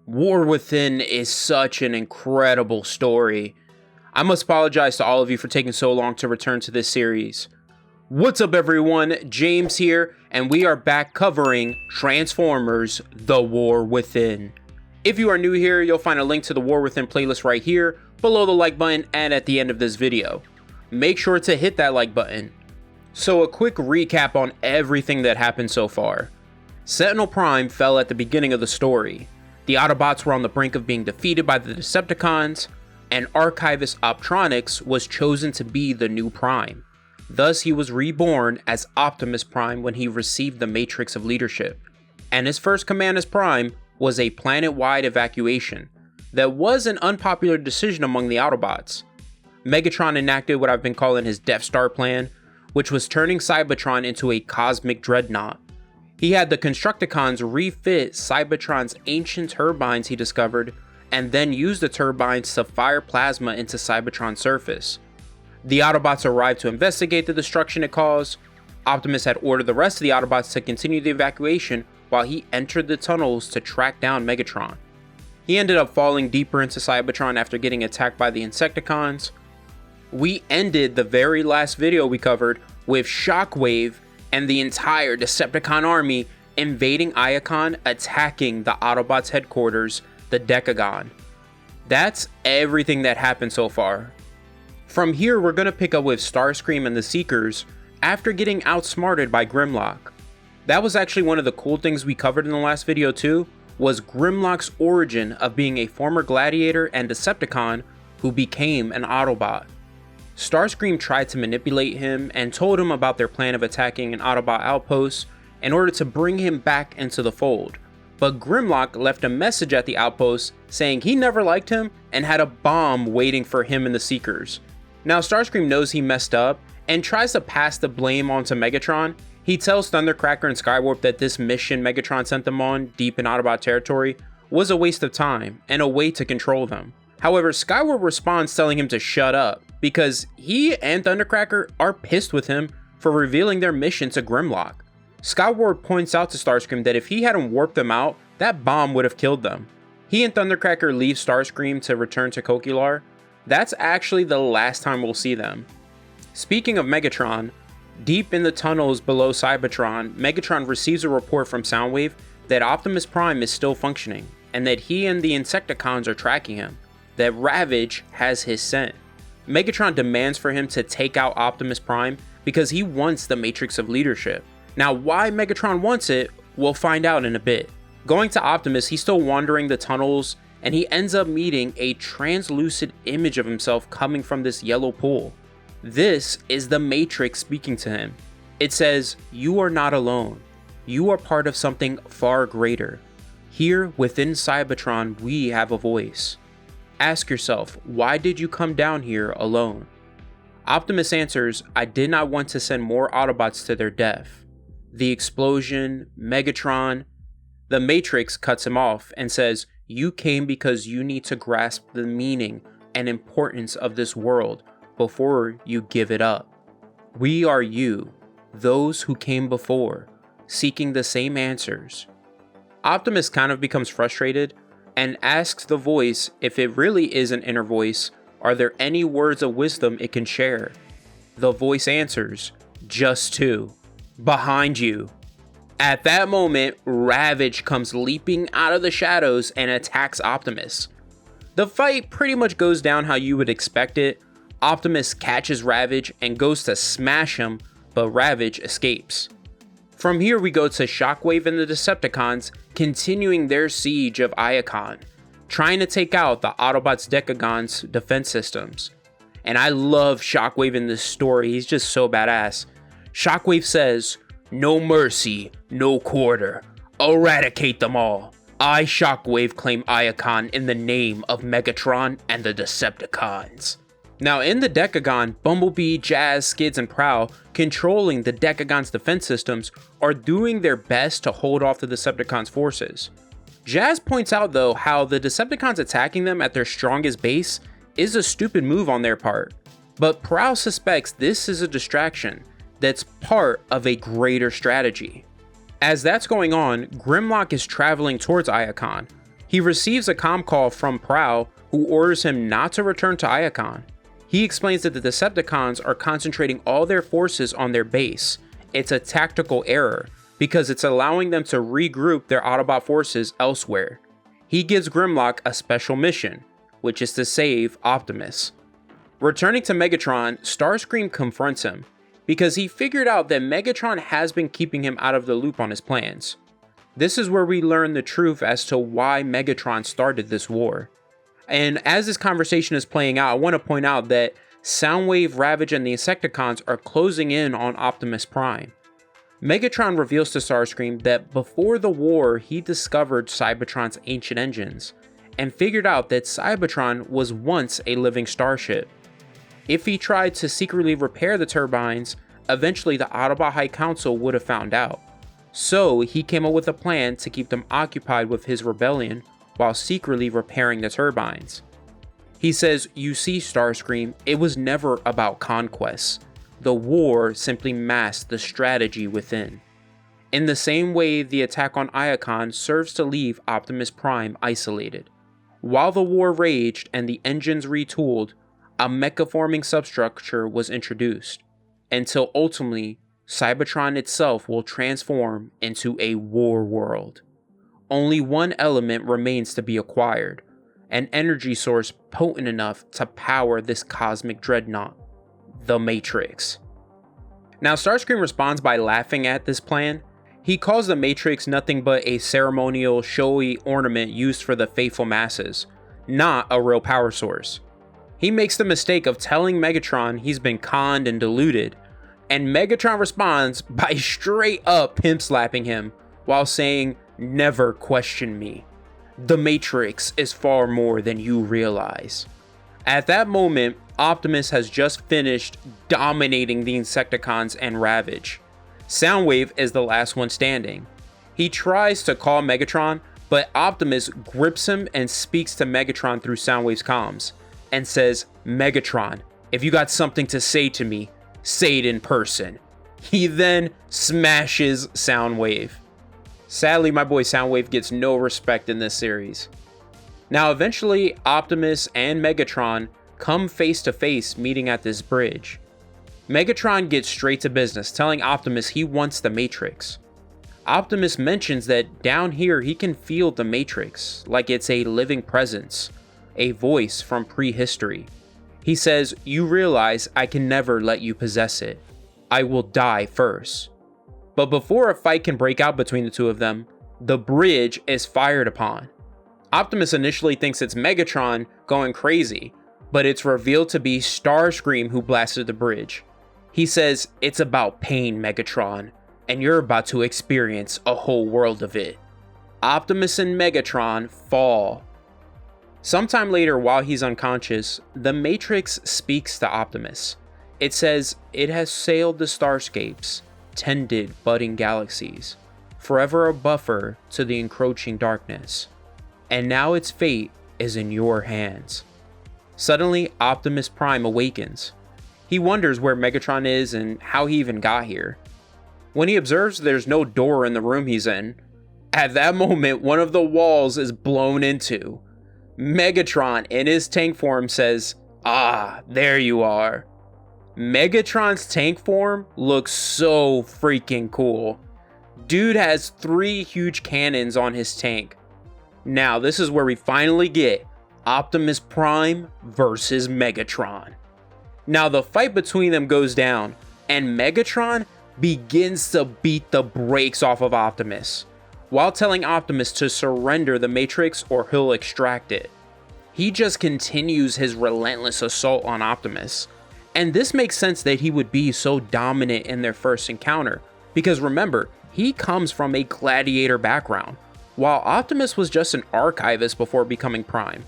War Within is such an incredible story. I must apologize to all of you for taking so long to return to this series. What's up everyone, James here, and we are back covering Transformers: The War Within. If you are new here, you'll find a link to the War Within playlist right here, below the like button and at the end of this video. Make sure to hit that like button. So a quick recap on everything that happened so far. Sentinel Prime fell at the beginning of the story. The Autobots were on the brink of being defeated by the Decepticons, and Archivist Optronics was chosen to be the new Prime. Thus, he was reborn as Optimus Prime when he received the Matrix of Leadership. And his first command as Prime was a planet-wide evacuation. That was an unpopular decision among the Autobots. Megatron enacted what I've been calling his Death Star plan, which was turning Cybertron into a cosmic dreadnought. He had the Constructicons refit Cybertron's ancient turbines he discovered, and then use the turbines to fire plasma into Cybertron's surface. The Autobots arrived to investigate the destruction it caused. Optimus had ordered the rest of the Autobots to continue the evacuation while he entered the tunnels to track down Megatron. He ended up falling deeper into Cybertron after getting attacked by the Insecticons. We ended the very last video we covered with Shockwave and the entire Decepticon army invading Iacon, attacking the Autobots' headquarters, the Decagon. That's everything that happened so far. From here, we're going to pick up with Starscream and the Seekers after getting outsmarted by Grimlock. That was actually one of the cool things we covered in the last video too, was Grimlock's origin of being a former gladiator and Decepticon who became an Autobot. Starscream tried to manipulate him and told him about their plan of attacking an Autobot outpost in order to bring him back into the fold. But Grimlock left a message at the outpost saying he never liked him and had a bomb waiting for him and the Seekers. Now Starscream knows he messed up and tries to pass the blame onto Megatron. He tells Thundercracker and Skywarp that this mission Megatron sent them on deep in Autobot territory was a waste of time and a way to control them. However, Skywarp responds telling him to shut up because he and Thundercracker are pissed with him for revealing their mission to Grimlock. Skywarp points out to Starscream that if he hadn't warped them out, that bomb would have killed them. He and Thundercracker leave Starscream to return to Kokilar. That's actually the last time we'll see them. Speaking of Megatron, deep in the tunnels below Cybertron, Megatron receives a report from Soundwave that Optimus Prime is still functioning, and that he and the Insecticons are tracking him, that Ravage has his scent. Megatron demands for him to take out Optimus Prime because he wants the Matrix of Leadership. Now, why Megatron wants it, we'll find out in a bit. Going to Optimus, he's still wandering the tunnels, and he ends up meeting a translucent image of himself coming from this yellow pool. This is the Matrix speaking to him. It says, "You are not alone. You are part of something far greater. Here within Cybertron, we have a voice. Ask yourself, why did you come down here alone?" Optimus answers, "I did not want to send more Autobots to their death." The explosion, Megatron. The Matrix cuts him off and says, "You came because you need to grasp the meaning and importance of this world before you give it up. We are you, those who came before, seeking the same answers." Optimus kind of becomes frustrated and asks the voice if it really is an inner voice, are there any words of wisdom it can share? The voice answers, "Just two. Behind you." At that moment, Ravage comes leaping out of the shadows and attacks Optimus. The fight pretty much goes down how you would expect it. Optimus catches Ravage and goes to smash him, but Ravage escapes. From here we go to Shockwave and the Decepticons continuing their siege of Iacon, trying to take out the Autobots' Decagon's defense systems. And I love Shockwave in this story, he's just so badass. Shockwave says, "No mercy, no quarter. Eradicate them all. I, Shockwave, claim Iacon in the name of Megatron and the Decepticons." Now in the Decagon, Bumblebee, Jazz, Skids, and Prowl, controlling the Decagon's defense systems, are doing their best to hold off the Decepticons' forces. Jazz points out though how the Decepticons attacking them at their strongest base is a stupid move on their part, but Prowl suspects this is a distraction that's part of a greater strategy. As that's going on, Grimlock is traveling towards Iacon. He receives a comm call from Prowl, who orders him not to return to Iacon. He explains that the Decepticons are concentrating all their forces on their base. It's a tactical error, because it's allowing them to regroup their Autobot forces elsewhere. He gives Grimlock a special mission, which is to save Optimus. Returning to Megatron, Starscream confronts him, because he figured out that Megatron has been keeping him out of the loop on his plans. This is where we learn the truth as to why Megatron started this war. And as this conversation is playing out, I want to point out that Soundwave, Ravage, and the Insecticons are closing in on Optimus Prime. Megatron reveals to Starscream that before the war, he discovered Cybertron's ancient engines, and figured out that Cybertron was once a living starship. If he tried to secretly repair the turbines, eventually the Autobot High Council would have found out. So he came up with a plan to keep them occupied with his rebellion while secretly repairing the turbines. He says, "You see, Starscream, it was never about conquest. The war simply masked the strategy within." In the same way, the attack on Iacon serves to leave Optimus Prime isolated. While the war raged and the engines retooled, a mecha-forming substructure was introduced, until ultimately, Cybertron itself will transform into a war world. Only one element remains to be acquired, an energy source potent enough to power this cosmic dreadnought, the Matrix. Now, Starscream responds by laughing at this plan. He calls the Matrix nothing but a ceremonial, showy ornament used for the faithful masses, not a real power source. He makes the mistake of telling Megatron he's been conned and deluded, and Megatron responds by straight up pimp slapping him while saying, "Never question me. The Matrix is far more than you realize." At that moment, Optimus has just finished dominating the Insecticons and Ravage. Soundwave is the last one standing. He tries to call Megatron, but Optimus grips him and speaks to Megatron through Soundwave's comms, and says, "Megatron, if you got something to say to me, say it in person." He then smashes Soundwave. Sadly, my boy Soundwave gets no respect in this series. Now, eventually, Optimus and Megatron come face to face, meeting at this bridge. Megatron gets straight to business, telling Optimus he wants the Matrix. Optimus mentions that down here he can feel the Matrix, like it's a living presence, a voice from prehistory. He says, "You realize I can never let you possess it. I will die first." But before a fight can break out between the two of them, the bridge is fired upon. Optimus initially thinks it's Megatron going crazy, but it's revealed to be Starscream who blasted the bridge. He says, "It's about pain, Megatron, and you're about to experience a whole world of it." Optimus and Megatron fall. Sometime later, while he's unconscious, the Matrix speaks to Optimus. It says it has sailed the starscapes, tended budding galaxies, forever a buffer to the encroaching darkness. And now its fate is in your hands. Suddenly, Optimus Prime awakens. He wonders where Megatron is and how he even got here. When he observes there's no door in the room he's in, at that moment, one of the walls is blown into. Megatron, in his tank form, says, "Ah, there you are." Megatron's tank form looks so freaking cool. Dude has 3 huge cannons on his tank. Now, this is where we finally get Optimus Prime versus Megatron. Now, the fight between them goes down, and Megatron begins to beat the brakes off of Optimus, while telling Optimus to surrender the Matrix or he'll extract it. He just continues his relentless assault on Optimus. And this makes sense that he would be so dominant in their first encounter, because remember, he comes from a gladiator background, while Optimus was just an archivist before becoming Prime.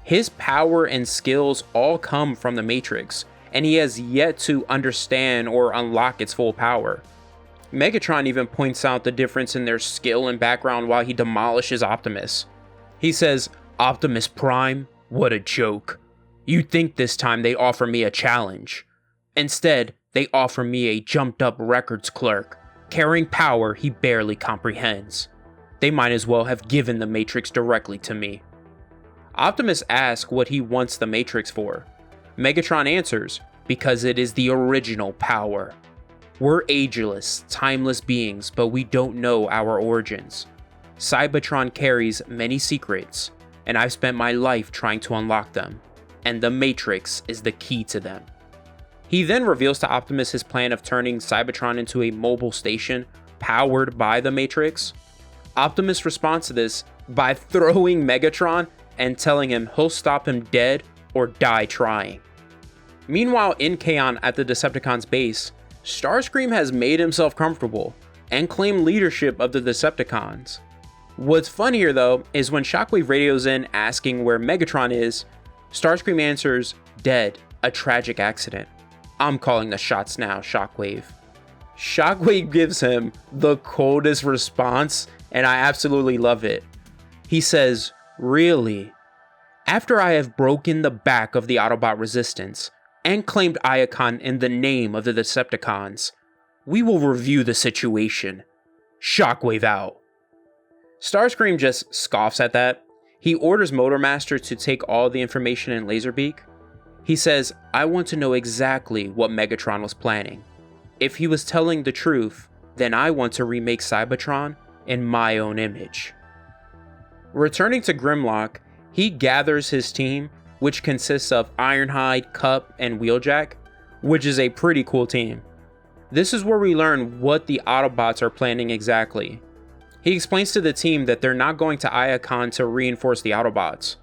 His power and skills all come from the Matrix, and he has yet to understand or unlock its full power. Megatron even points out the difference in their skill and background while he demolishes Optimus. He says, "Optimus Prime, what a joke. You'd think this time they offer me a challenge. Instead, they offer me a jumped up records clerk, carrying power he barely comprehends. They might as well have given the Matrix directly to me. Optimus asks what he wants the Matrix for. Megatron answers, because it is the original power. We're ageless, timeless beings, but we don't know our origins. Cybertron carries many secrets, and I've spent my life trying to unlock them, and the Matrix is the key to them. He then reveals to Optimus his plan of turning Cybertron into a mobile station powered by the Matrix. Optimus responds to this by throwing Megatron and telling him he'll stop him dead or die trying. Meanwhile, in Kaon at the Decepticons' base, Starscream has made himself comfortable and claimed leadership of the Decepticons. What's fun here though is when Shockwave radios in asking where Megatron is, Starscream answers, dead, a tragic accident. I'm calling the shots now, Shockwave. Shockwave gives him the coldest response, and I absolutely love it. He says, really? After I have broken the back of the Autobot resistance and claimed Iacon in the name of the Decepticons, we will review the situation. Shockwave out. Starscream just scoffs at that. He orders Motormaster to take all the information in Laserbeak. He says, I want to know exactly what Megatron was planning. If he was telling the truth, then I want to remake Cybertron in my own image. Returning to Grimlock, he gathers his team, which consists of Ironhide, Cup, and Wheeljack, which is a pretty cool team. This is where we learn what the Autobots are planning exactly. He explains to the team that they're not going to Iacon to reinforce the Autobots.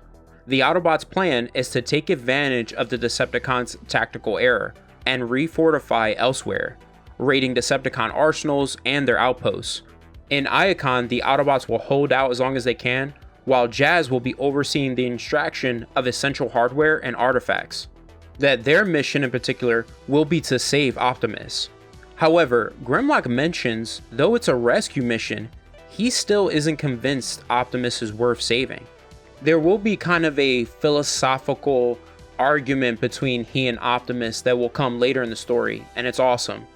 The Autobots' plan is to take advantage of the Decepticons' tactical error and refortify elsewhere, raiding Decepticon arsenals and their outposts. In Iacon, the Autobots will hold out as long as they can, while Jazz will be overseeing the extraction of essential hardware and artifacts. That their mission in particular will be to save Optimus. However, Grimlock mentions, though it's a rescue mission, he still isn't convinced Optimus is worth saving. There will be kind of a philosophical argument between he and Optimus that will come later in the story, and it's awesome.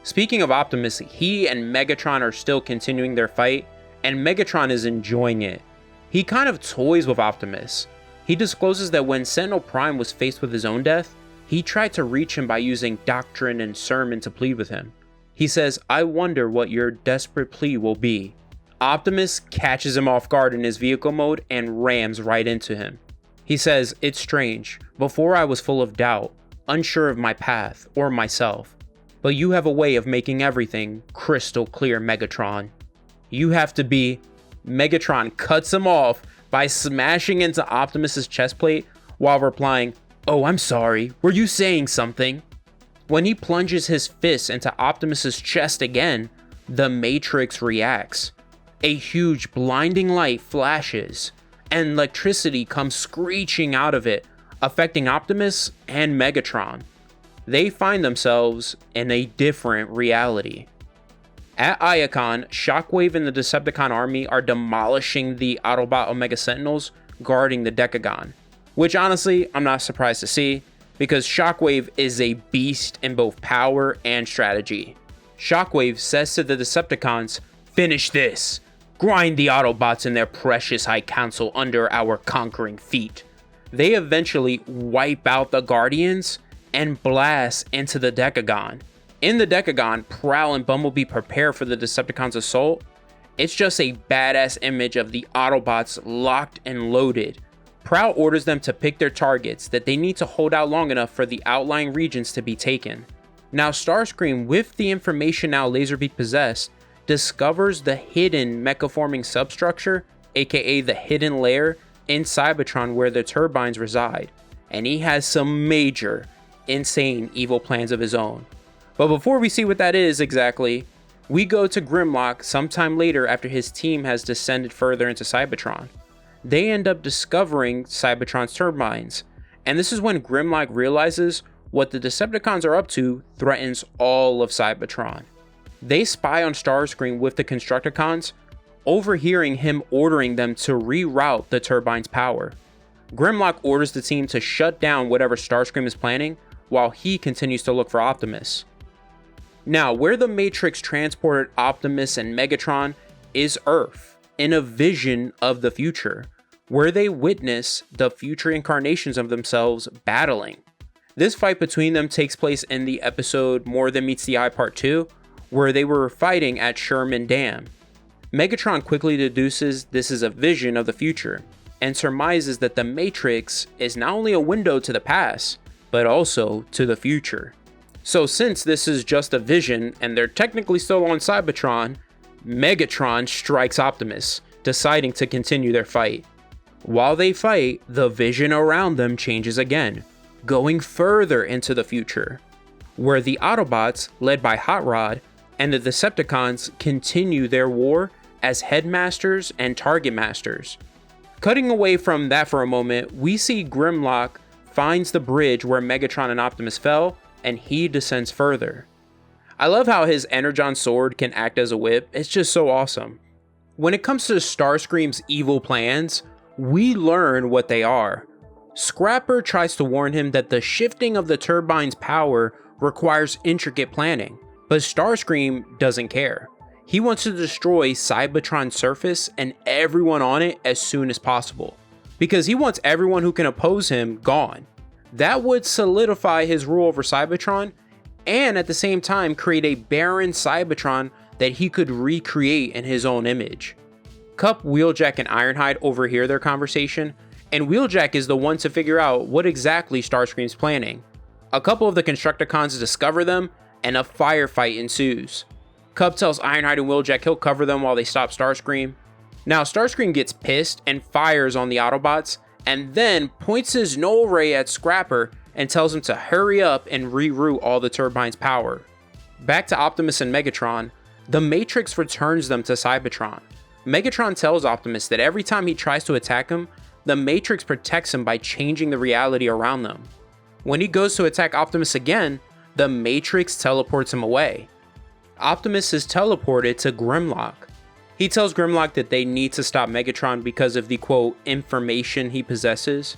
Speaking of Optimus, he and Megatron are still continuing their fight, and Megatron is enjoying it. He kind of toys with Optimus. He discloses that when Sentinel Prime was faced with his own death, he tried to reach him by using doctrine and sermon to plead with him. He says, I wonder what your desperate plea will be. Optimus catches him off guard in his vehicle mode and rams right into him. He says, it's strange. Before I was full of doubt, unsure of my path or myself. But you have a way of making everything crystal clear, Megatron. You have to be... Megatron cuts him off by smashing into Optimus's chest plate while replying, oh, I'm sorry, were you saying something? When he plunges his fist into Optimus's chest again, the Matrix reacts. A huge blinding light flashes, and electricity comes screeching out of it, affecting Optimus and Megatron. They find themselves in a different reality. At Iacon, Shockwave and the Decepticon army are demolishing the Autobot Omega Sentinels guarding the Decagon, which honestly, I'm not surprised to see, because Shockwave is a beast in both power and strategy. Shockwave says to the Decepticons, finish this! Grind the Autobots and their precious High Council under our conquering feet. They eventually wipe out the Guardians and blast into the Decagon. In the Decagon, Prowl and Bumblebee prepare for the Decepticons' assault. It's just a badass image of the Autobots locked and loaded. Prowl orders them to pick their targets that they need to hold out long enough for the outlying regions to be taken. Now Starscream, with the information now Laserbeak possessed, discovers the hidden mecha-forming substructure, aka the hidden layer, in Cybertron where the turbines reside, and he has some major, insane evil plans of his own. But before we see what that is exactly, we go to Grimlock sometime later after his team has descended further into Cybertron. They end up discovering Cybertron's turbines, and this is when Grimlock realizes what the Decepticons are up to threatens all of Cybertron. They spy on Starscream with the Constructicons, overhearing him ordering them to reroute the turbine's power. Grimlock orders the team to shut down whatever Starscream is planning, while he continues to look for Optimus. Now, where the Matrix transported Optimus and Megatron is Earth, in a vision of the future, where they witness the future incarnations of themselves battling. This fight between them takes place in the episode More Than Meets the Eye Part 2, where they were fighting at Sherman Dam. Megatron quickly deduces this is a vision of the future, and surmises that the Matrix is not only a window to the past, but also to the future. So since this is just a vision, and they're technically still on Cybertron, Megatron strikes Optimus, deciding to continue their fight. While they fight, the vision around them changes again, going further into the future, where the Autobots, led by Hot Rod, and the Decepticons continue their war as Headmasters and Target Masters. Cutting away from that for a moment, we see Grimlock finds the bridge where Megatron and Optimus fell, and he descends further. I love how his Energon sword can act as a whip. It's just so awesome. When it comes to Starscream's evil plans, we learn what they are. Scrapper tries to warn him that the shifting of the turbine's power requires intricate planning, but Starscream doesn't care. He wants to destroy Cybertron's surface and everyone on it as soon as possible, because he wants everyone who can oppose him gone. That would solidify his rule over Cybertron, and at the same time create a barren Cybertron that he could recreate in his own image. Cup, Wheeljack, and Ironhide overhear their conversation, and Wheeljack is the one to figure out what exactly Starscream's planning. A couple of the Constructicons discover them, and a firefight ensues. Cup tells Ironhide and Wheeljack he'll cover them while they stop Starscream. Now Starscream gets pissed and fires on the Autobots, and then points his null ray at Scrapper and tells him to hurry up and reroute all the turbine's power. Back to Optimus and Megatron, the Matrix returns them to Cybertron. Megatron tells Optimus that every time he tries to attack him, the Matrix protects him by changing the reality around them. When he goes to attack Optimus again, the Matrix teleports him away. Optimus is teleported to Grimlock. He tells Grimlock that they need to stop Megatron because of the quote, information he possesses.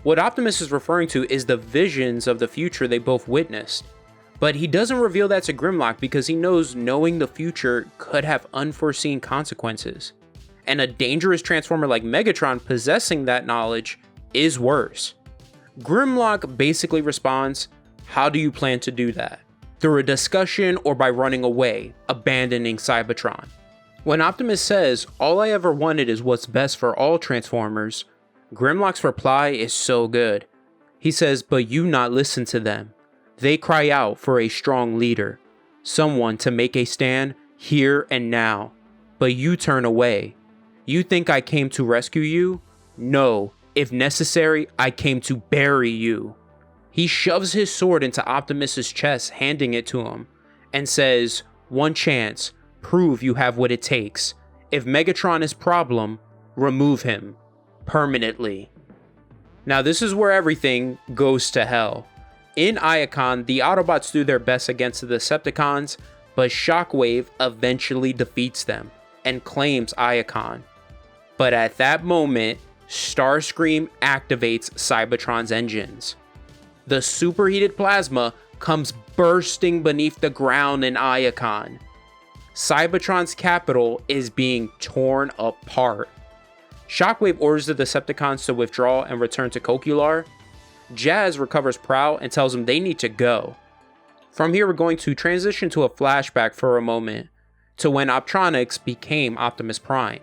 What Optimus is referring to is the visions of the future they both witnessed. But he doesn't reveal that to Grimlock because he knows knowing the future could have unforeseen consequences. And a dangerous Transformer like Megatron possessing that knowledge is worse. Grimlock basically responds, how do you plan to do that? Through a discussion or by running away, abandoning Cybertron? When Optimus says, all I ever wanted is what's best for all Transformers, Grimlock's reply is so good. He says, but you not listen to them. They cry out for a strong leader, someone to make a stand here and now, but you turn away. You think I came to rescue you? No, if necessary, I came to bury you. He shoves his sword into Optimus's chest, handing it to him, and says, one chance, prove you have what it takes. If Megatron is problem, remove him. Permanently. Now this is where everything goes to hell. In Iacon, the Autobots do their best against the Decepticons, but Shockwave eventually defeats them and claims Iacon. But at that moment, Starscream activates Cybertron's engines. The superheated plasma comes bursting beneath the ground in Iacon. Cybertron's capital is being torn apart. Shockwave orders the Decepticons to withdraw and return to Coquular. Jazz recovers Prowl and tells them they need to go. From here, we're going to transition to a flashback for a moment to when Optronics became Optimus Prime.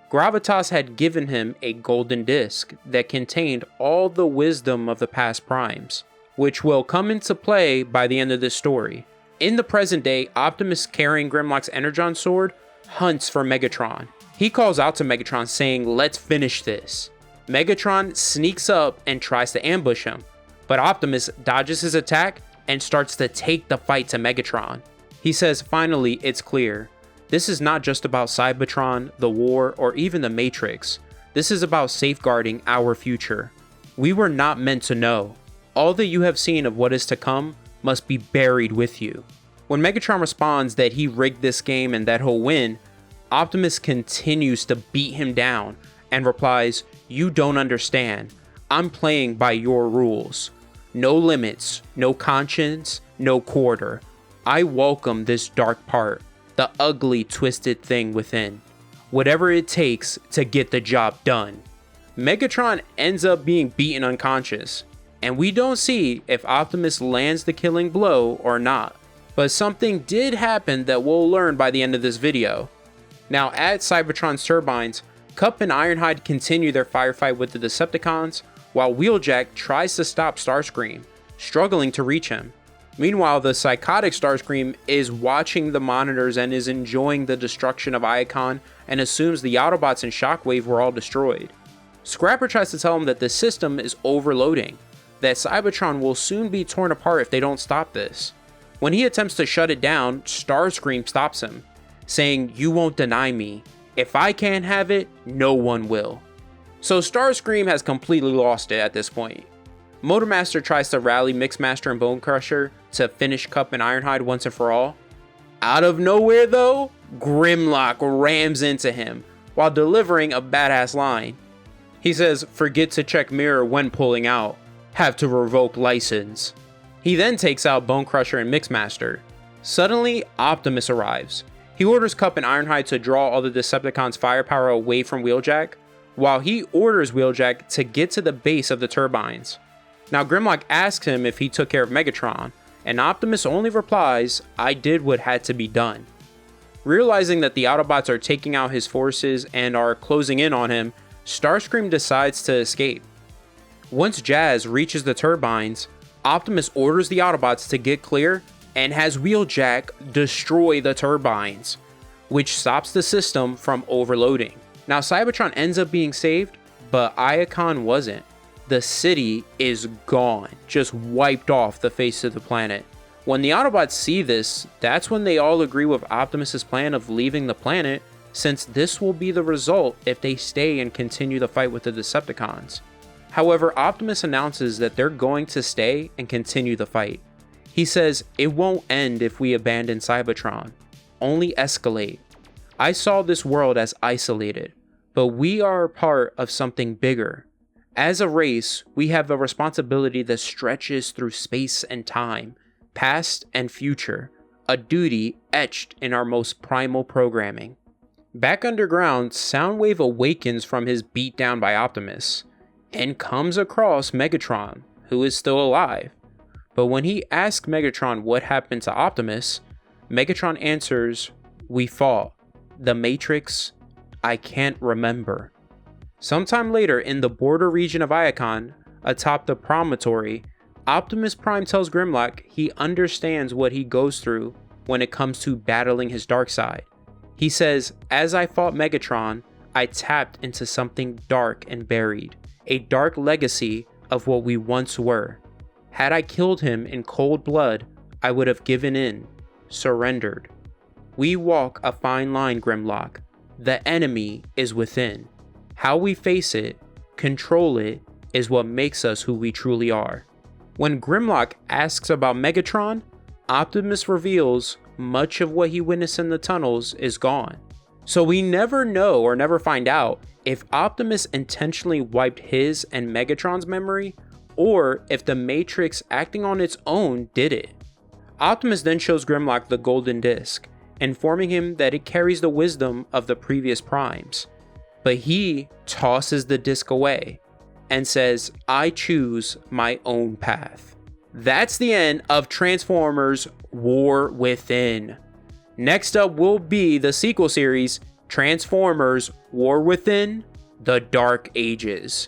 Gravitas had given him a golden disc that contained all the wisdom of the past primes, which will come into play by the end of this story. In the present day, Optimus, carrying Grimlock's Energon sword, hunts for Megatron. He calls out to Megatron saying, let's finish this. Megatron sneaks up and tries to ambush him, but Optimus dodges his attack and starts to take the fight to Megatron. He says, finally, it's clear. This is not just about Cybertron, the war, or even the Matrix. This is about safeguarding our future. We were not meant to know. All that you have seen of what is to come must be buried with you. When Megatron responds that he rigged this game and that he'll win, Optimus continues to beat him down and replies, you don't understand. I'm playing by your rules. No limits, no conscience, no quarter. I welcome this dark part, the ugly, twisted thing within. whatever it takes to get the job done. Megatron ends up being beaten unconscious, and we don't see if Optimus lands the killing blow or not. But something did happen that we'll learn by the end of this video. Now at Cybertron's turbines, Cup and Ironhide continue their firefight with the Decepticons, while Wheeljack tries to stop Starscream, struggling to reach him. Meanwhile, the psychotic Starscream is watching the monitors and is enjoying the destruction of Iacon and assumes the Autobots and Shockwave were all destroyed. Scrapper tries to tell him that the system is overloading, that Cybertron will soon be torn apart if they don't stop this. When he attempts to shut it down, Starscream stops him, saying, "You won't deny me. If I can't have it, no one will." So Starscream has completely lost it at this point. Motormaster tries to rally Mixmaster and Bone Crusher to finish Cup and Ironhide once and for all. Out of nowhere though, Grimlock rams into him while delivering a badass line. He says, "Forget to check mirror when pulling out. Have to revoke license." He then takes out Bone Crusher and Mixmaster. Suddenly, Optimus arrives. He orders Cup and Ironhide to draw all the Decepticons' firepower away from Wheeljack, while he orders Wheeljack to get to the base of the turbines. Now Grimlock asks him if he took care of Megatron, and Optimus only replies, "I did what had to be done." Realizing that the Autobots are taking out his forces and are closing in on him, Starscream decides to escape. Once Jazz reaches the turbines, Optimus orders the Autobots to get clear and has Wheeljack destroy the turbines, which stops the system from overloading. Now Cybertron ends up being saved, but Iacon wasn't. The city is gone, just wiped off the face of the planet. When the Autobots see this, that's when they all agree with Optimus's plan of leaving the planet, since this will be the result if they stay and continue the fight with the Decepticons. However, Optimus announces that they're going to stay and continue the fight. He says, "It won't end if we abandon Cybertron, only escalate. I saw this world as isolated, but we are a part of something bigger. As a race, we have a responsibility that stretches through space and time, past and future, a duty etched in our most primal programming." Back underground, Soundwave awakens from his beatdown by Optimus and comes across Megatron, who is still alive. But when he asks Megatron what happened to Optimus, Megatron answers, "We fought. The Matrix, I can't remember." Sometime later in the border region of Iacon, atop the promontory, Optimus Prime tells Grimlock he understands what he goes through when it comes to battling his dark side. He says, "As I fought Megatron, I tapped into something dark and buried, a dark legacy of what we once were. Had I killed him in cold blood, I would have given in, surrendered. We walk a fine line, Grimlock. The enemy is within. How we face it, control it, is what makes us who we truly are." When Grimlock asks about Megatron, Optimus reveals much of what he witnessed in the tunnels is gone. So we never know or never find out if Optimus intentionally wiped his and Megatron's memory, or if the Matrix acting on its own did it. Optimus then shows Grimlock the golden disc, informing him that it carries the wisdom of the previous primes. But he tosses the disc away and says, "I choose my own path." That's the end of Transformers War Within. Next up will be the sequel series, Transformers War Within: The Dark Ages,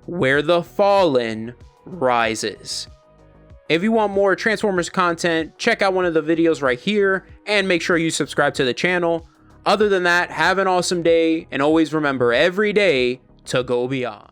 where the Fallen rises. If you want more Transformers content, check out one of the videos right here and make sure you subscribe to the channel. Other than that, have an awesome day and always remember every day to go beyond.